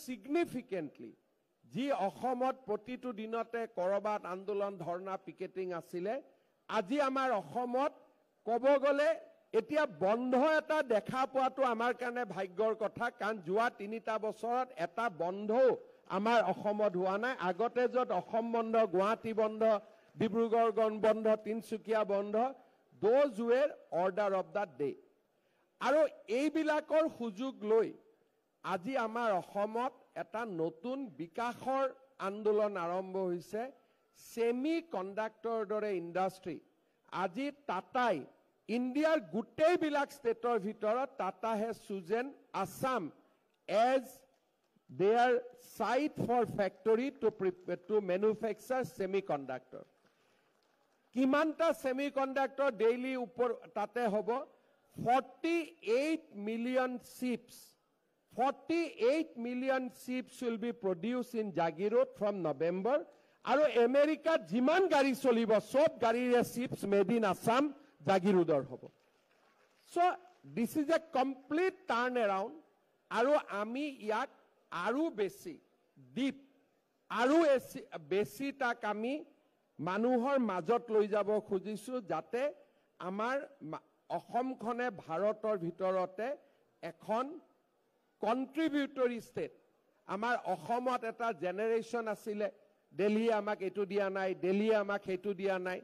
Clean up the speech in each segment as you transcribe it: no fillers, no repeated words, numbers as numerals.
significantly যি অসমত প্ৰতিটো দিনতে কৰবাত আন্দোলন ধৰ্ণা পিকেটিং আছিলে আজি আমাৰ অসমত ক'ব গলে এতিয়া বন্ধ এটা দেখা পোৱাটো আমাৰ কাৰণে ভাগ্যৰ কথা কাৰণ যোৱা 3টা বছৰত এটা বন্ধও আমাৰ অসমত হোৱা নাই আগতে যত অসম বন্ধ গুৱাহাটী বন্ধ ডিব্ৰুগড় বন্ধ তিনসুকীয়া বন্ধ those were order of the day আৰু এইবিলাকৰ সুযোগ লৈ আজি আমাৰ অসমত এটা নতুন বিকাশৰ আন্দোলন আৰম্ভ হৈছে সেমি কণ্ডাক্টৰ দৰে ইন্ডাষ্ট্ৰি আজি টাটাই ইণ্ডিয়াৰ গোটেই বিলাক ষ্টেটৰ ভিতৰত Tata has chosen Assam as their site for factory to manufacture semiconductor কিমানটা semiconductor daily উপৰ তাতে হ'ব 48 million chips 48 million chips will be produced in Jagirot from November আৰু আমেৰিকাত যিমান গাড়ী চলিব সব গাড়ীৰে chips made in Assam Jagirudor hobo. So this is a complete turn around aru ami yak aru besi deep aru besi tak ami manuhor majot loi jabo khujisu jate amar Assam খনে ভাৰতৰ ভিতৰতে এখন কন্ট্ৰিবিউটৰি ষ্টেট আমাৰ অসমত এটা generation আছিল দিল্লী আমাক এটু দিয়া নাই দিল্লী আমাক হেতু দিয়া নাই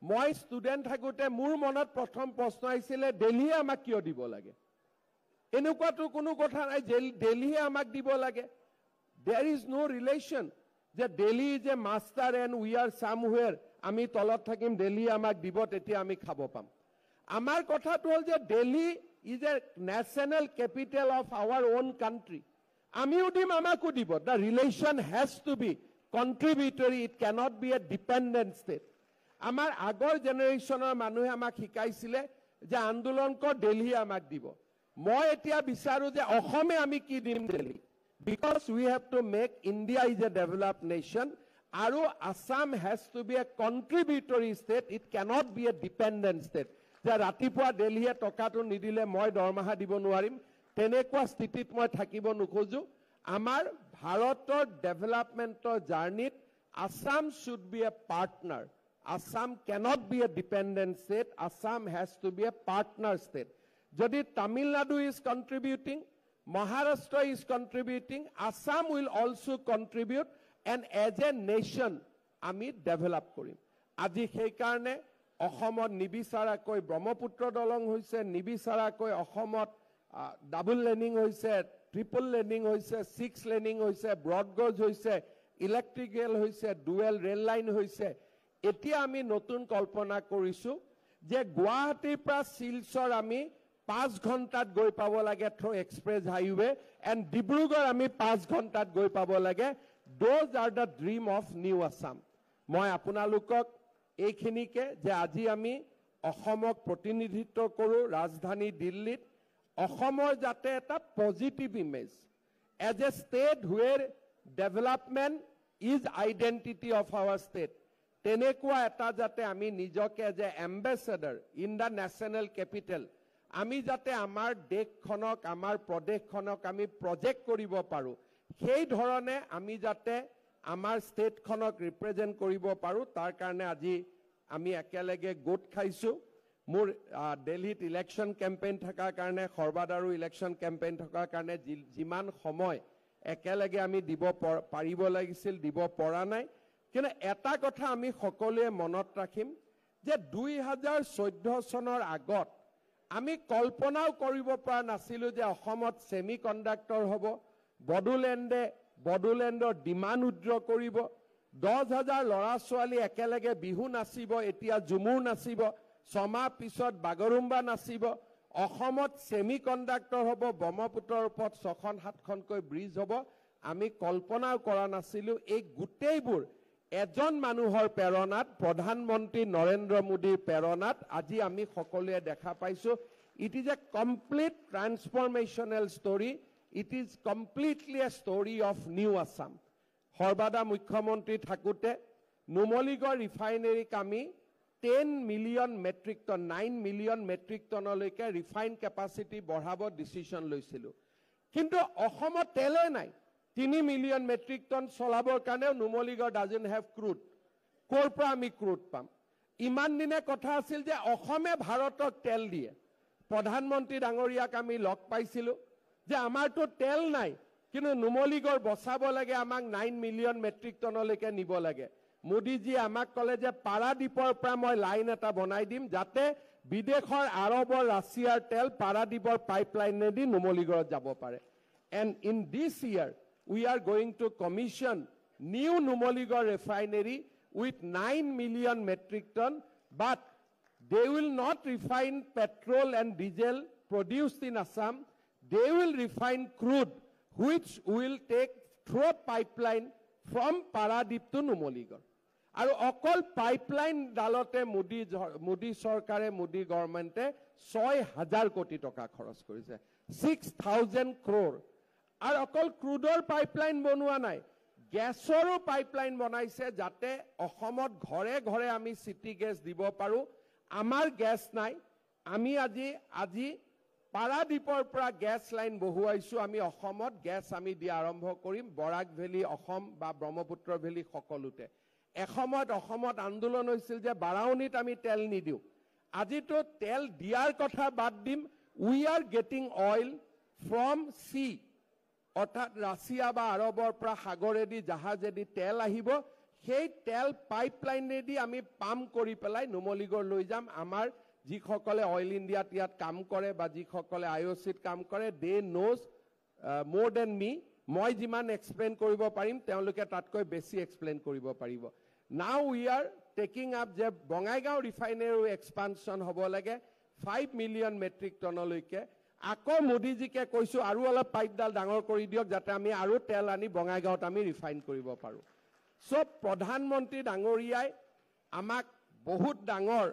মই ষ্টুডেন্ট থাকোতে মোৰ মনত প্ৰথম প্ৰশ্ন আহিছিল দিল্লী আমাক কিয় দিব লাগে এনেকুৱাটো কোনো কথা নাই দিল্লী আমাক দিব লাগে there is no relation যে Delhi is a master and we are somewhere আমি তলত থাকিম দিল্লী আমাক দিব তেতিয়া আমি খাব পাম আমাৰ কথাটো হল যে Delhi is a national capital of our own country আমিও দিম আমাকো দিব the relation has to be contributory it cannot be a dependent state আমাৰ আগৰ জেনাৰেশনৰ মানুহে আমাক শিকাইছিলে যে আন্দোলন কৰ দিল্লী আমাক দিব মই এতিয়া বিচাৰো যে অসমে আমি কি দিম Delhi because we have to make India is a developed nation আৰু Assam has to be a contributory state it cannot be a dependent state যে ৰাতিপুৱা দিল্লীয়ে টকাটো নিদিলে মই দৰমহা দিব নোৱাৰিম তেনেকুৱা স্থিতিত মই থাকিব নোখোজো আমাৰ ভাৰতৰ ডেভেলপমেন্টৰ জাৰ্নিত Assam should be a partner Assam cannot be a dependent state Assam has to be a partner state যদি Tamil Nadu is contributing Maharashtra is contributing Assam will also contribute and as a nation আমি develop কৰিম আজি সেই কাৰণে অসমত নিবিচাৰাকৈ ব্ৰহ্মপুত্ৰ দলং হৈছে নিবিচাৰাকৈ অসমত ডাবল লেনিং হৈছে ট্ৰিপল লেনিং হৈছে 6 লেনিং হৈছে ব্ৰডগজ হৈছে ইলেক্ট্ৰিকেল হৈছে ডুৱেল ৰেল লাইন হৈছে এতিয়া আমি নতুন কল্পনা কৰিছো যে গুৱাহাটীৰ পৰা শিলচৰ আমি 5 ঘণ্টাত গৈ পাব লাগে through express highway and Dibrugarh আমি 5 ঘণ্টাত গৈ পাব লাগে those are the dream of new Assam মই আপোনালোকক এইখিনিকে যে আজি আমি অসমক প্ৰতিনিধিত্ব কৰো ৰাজধানী দিল্লীত অসমৰ যাতে এটা positive image as a state where development is identity of our state তেনেকুৱা এটা যাতে আমি নিজকে যে এম্বাসেডৰ ইন দা ন্যাশনাল ক্যাপিটাল আমি যাতে আমাৰ দেশখনক আমাৰ প্ৰদেশখনক আমি প্ৰজেক্ট কৰিব পাৰো সেই ধৰণে আমি যাতে আমাৰ ষ্টেটখনক ৰিপ্ৰেজেন্ট কৰিব পাৰো তাৰ কাৰণে আজি আমি একেলগে গোট খাইছো মোৰ দিল্লীত ইলেকশন কেম্পেইন থাকাৰ কাৰণে খৰবাদাৰো ইলেকশন কেম্পেইন থাকাৰ কাৰণে যিমান সময় একেলগে আমি দিব পাৰিব লাগিছিল দিব পৰা নাই কিন্তু এটা কথা আমি সকলোৱে মনত ৰাখিম যে 2014 চনৰ আগত আমি কল্পনাও কৰিব পৰা নাছিলো যে অসমত সেমি কণ্ডাক্টৰ হ'ব বডোলেণ্ডৰ ডিমাণ্ড উদ্ৰ কৰিব 10,000 লৰা ছোৱালী একেলগে বিহু নাচিব এতিয়া জুমুৰ নাচিব সমাহ পিছত বাগৰুম্বা নাচিব অসমত সেমি কণ্ডাক্টৰ হ'ব ব্ৰহ্মপুত্ৰৰ ওপৰত 6-7খনকৈ ব্ৰিজ হ'ব আমি কল্পনাও কৰা নাছিলো এই গুটেইবোৰ এজন মানুহৰ প্ৰেৰণাত প্ৰধানমন্ত্ৰী নৰেন্দ্ৰ মোদীৰ প্ৰেৰণাত আজি আমি সকলোৱে দেখা পাইছো it is a complete transformational story it is completely a story of new Assam সৰ্বাদা মুখ্যমন্ত্ৰী থাকোতে নুমলীগড় ৰিফাইনাৰীক আমি 10 million metric ton 9 million metric টনলৈকে ৰিফাইন কেপাসিটি বঢ়াব ডিসিশন লৈছিল কিন্তু অসমত তেলে নাই 3 মিলিয়ন মেট্ৰিক টন চলাবৰ কাৰণেও নুমলীগড় ডাজন্ট হেভ ক্ৰুড ক'ৰ পৰা আমি ক্ৰুড পাম ইমান দিনে কথা আছিল যে অসমে ভাৰতক তেল দিয়ে প্ৰধানমন্ত্ৰী ডাঙৰীয়াক আমি লগ পাইছিলোঁ যে আমাৰতো তেল নাই কিন্তু নুমলীগড় বচাব লাগে আমাক 9 মিলিয়ন মেট্ৰিক টনলৈকে নিব লাগে মোদীজী আমাক ক'লে যে পাৰাদ্বীপৰ পৰা মই লাইন এটা বনাই দিম যাতে বিদেশৰ আৰবৰ ৰাছিয়াৰ তেল পাৰাদ্বীপৰ পাইপলাইনেদি নুমলীগড়ত যাব পাৰে and in this year we are going to commission new Numaligarh refinery with 9 million metric ton but they will not refine petrol and diesel produced in Assam they will refine crude which will take through a pipeline from Paradip to Numaligarh আৰু অকল pipeline ডালতে Modi চৰকাৰে মোদী গভৰ্ণমেণ্টে 6000 কোটি টকা খৰচ কৰিছে 6000 crore আৰু অকল ক্ৰুডৰ pipeline বনোৱা নাই গেছৰো পাইপলাইন বনাইছে যাতে অসমত ঘৰে ঘৰে আমি সিটি গেছ দিব পাৰো আমাৰ গেছ নাই আমি আজি পাৰাদ্বীপৰ পৰা গেছ লাইন বহুৱাইছো আমি অসমত গেছ আমি দিয়া আৰম্ভ কৰিম বৰাক ভেলী অসম বা ব্ৰহ্মপুত্ৰ ভেলী সকলোতে এসময়ত অসমত আন্দোলন হৈছিল যে বাৰাউনীত আমি তেল নিদিও আজিতো তেল দিয়াৰ কথা বাদ দিম we are getting oil from সি অৰ্থাৎ ৰাছিয়া বা আৰবৰ পৰা সাগৰেদি জাহাজেদি তেল আহিব সেই তেল পাইপলাইনেদি আমি পাম্প কৰি পেলাই নুমলীগড় লৈ যাম আমাৰ যিসকলে অইল ইণ্ডিয়াত ইয়াত কাম কৰে বা যিসকলে আইঅ'চিত কাম কৰে দে নোজ মোৰ দেন মি মই যিমান এক্সপ্লেইন কৰিব পাৰিম তেওঁলোকে তাতকৈ বেছি এক্সপ্লেইন কৰিব পাৰিব Now we are taking up যে বঙাইগাঁও ৰিফাইনেৰী এক্সপানশ্যন হ'ব লাগে 5 মিলিয়ন মেট্ৰিক টনলৈকে আকৌ মোদীজীকে কৈছো আৰু অলপ পাইপডাল ডাঙৰ কৰি দিয়ক যাতে আমি আৰু তেল আনি বঙাইগাঁৱত আমি ৰিফাইন কৰিব পাৰো সব প্ৰধানমন্ত্ৰী ডাঙৰীয়াই আমাক বহুত ডাঙৰ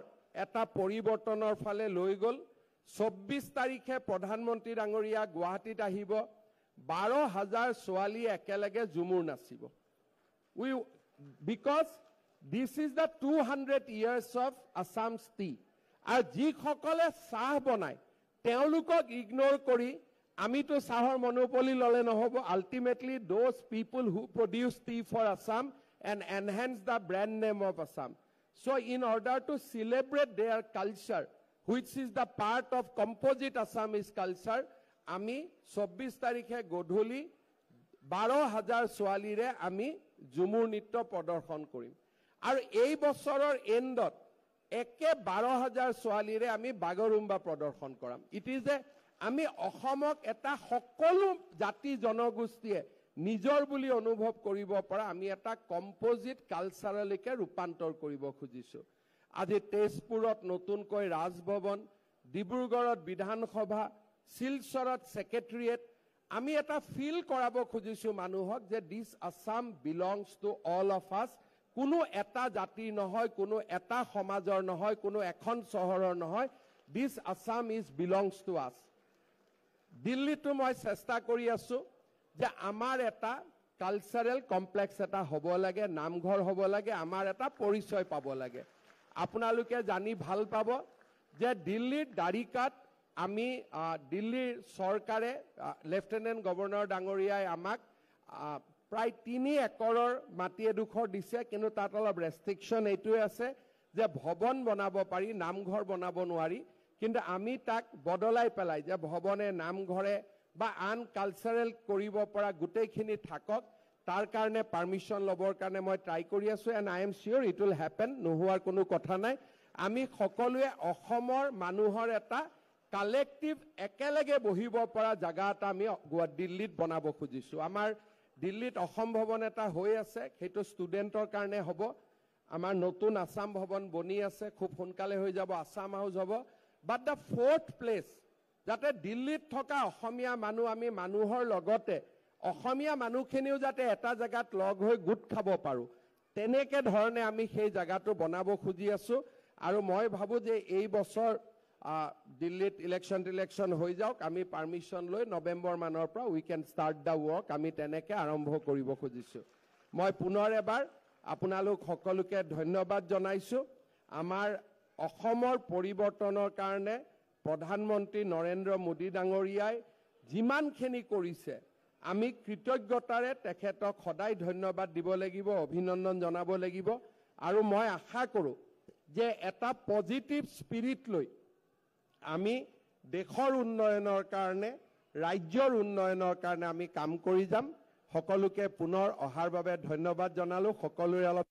এটা পৰিৱৰ্তনৰ ফালে লৈ গ'ল 24 তাৰিখে প্ৰধানমন্ত্ৰী ডাঙৰীয়া গুৱাহাটীত আহিব 12000 ছোৱালী একেলগে জুমুৰ নাচিব because this is the 200 years of Assam's tea আৰু যিসকলে চাহ বনায় তেওঁলোকক ইগনোৰ কৰি আমিতো চাহৰ মনোপলি ললে নহব ultimately those people who produce tea for Assam and enhance the brand name of Assam so in order to celebrate their culture which is the part of composite Assamese culture আমি 24 তাৰিখে গধূলি 12000 ছোৱালীৰে আমি জুমুৰ নৃত্য প্ৰদৰ্শন কৰিম আৰু এই বছৰৰ এণ্ডত একে 12000 ছোৱালীৰে আমি বাগৰুম্বা প্ৰদৰ্শন কৰাম ইট ইজ এ আমি অসমক এটা সকলো জাতি জনগোষ্ঠীয়ে নিজৰ বুলি অনুভৱ কৰিব পৰা আমি এটা কম্পোজিট কালচাৰলৈকে ৰূপান্তৰ কৰিব খুজিছো আজি তেজপুৰত নতুনকৈ ৰাজভৱন ডিব্ৰুগড়ত বিধানসভা শিলচৰত সেক্ৰেটাৰিয়েট আমি এটা ফিল কৰাব খুজিছো মানুহক যে this Assam belongs to all of us কোনো এটা জাতি নহয় কোনো এটা সমাজৰ নহয় কোনো এখন চহৰৰ নহয় this Assam is belongs to us দিল্লীতো মই চেষ্টা কৰি আছো যে আমাৰ এটা কালচাৰেল কমপ্লেক্স এটা হ'ব লাগে নামঘৰ হ'ব লাগে আমাৰ এটা পৰিচয় পাব লাগে আপোনালোকে জানি ভাল পাব যে দিল্লীৰ দাৰিকাত আমি দিল্লীৰ চৰকাৰে লেফটেনেণ্ট গভৰ্ণৰ ডাঙৰীয়াই আমাক প্ৰায় 3 একৰৰ মাটি এডোখৰ দিছে কিন্তু তাত অলপ ৰেষ্ট্ৰিকশ্যন এইটোৱে আছে যে ভৱন বনাব পাৰি নামঘৰ বনাব নোৱাৰি কিন্তু আমি তাক বদলাই পেলাই যে ভৱনে নামঘৰে বা আন কালচাৰেল কৰিব পৰা গোটেইখিনি থাকক তাৰ কাৰণে পাৰমিশ্যন ল'বৰ কাৰণে মই ট্ৰাই কৰি আছো and I am sure it will happen নোহোৱাৰ কোনো কথা নাই আমি সকলোৱে অসমৰ মানুহৰ এটা কালেক্টিভ একেলগে বহিব পৰা জায়গা এটা আমি দিল্লীত বনাব খুজিছো আমাৰ দিল্লীত অসম ভৱন এটা হৈ আছে সেইটো ষ্টুডেণ্টৰ কাৰণে হ'ব আমাৰ নতুন আসাম ভৱন বনি আছে খুব সোনকালে হৈ যাব আসাম হাউচ হ'ব বাট দ্য ফৰ্থ প্লেচ যাতে দিল্লীত থকা অসমীয়া মানুহ আমি মানুহৰ লগতে অসমীয়া মানুহখিনিও যাতে এটা জায়গাত লগ হৈ গোট খাব পাৰো তেনেকে ধৰণে আমি সেই জায়গাটো বনাব খুজি আছো আৰু মই ভাবো যে এই বছৰ দিল্লীত ইলেকশ্যন হৈ যাওক আমি পাৰমিশ্যন লৈ নৱেম্বৰ মানৰ পৰা we can start the work আমি তেনেকে আৰম্ভ কৰিব খুজিছো মই পুনৰ এবাৰ আপোনালোক সকলোকে ধন্যবাদ জনাইছো আমাৰ অসমৰ পৰিৱৰ্তনৰ কাৰণে প্ৰধানমন্ত্ৰী নৰেন্দ্ৰ মোদী ডাঙৰীয়াই যিমানখিনি কৰিছে আমি কৃতজ্ঞতাৰে তেখেতক সদায় ধন্যবাদ দিব লাগিব, অভিনন্দন জনাব লাগিব। আৰু মই আশা কৰোঁ যে এটা পজিটিভ স্পিৰিট লৈ আমি দেশৰ উন্নয়নৰ কাৰণে, ৰাজ্যৰ উন্নয়নৰ কাৰণে আমি কাম কৰি যাম। সকলোকে পুনৰ অহাৰ বাবে ধন্যবাদ জনালোঁ। সকলোৰে অলপ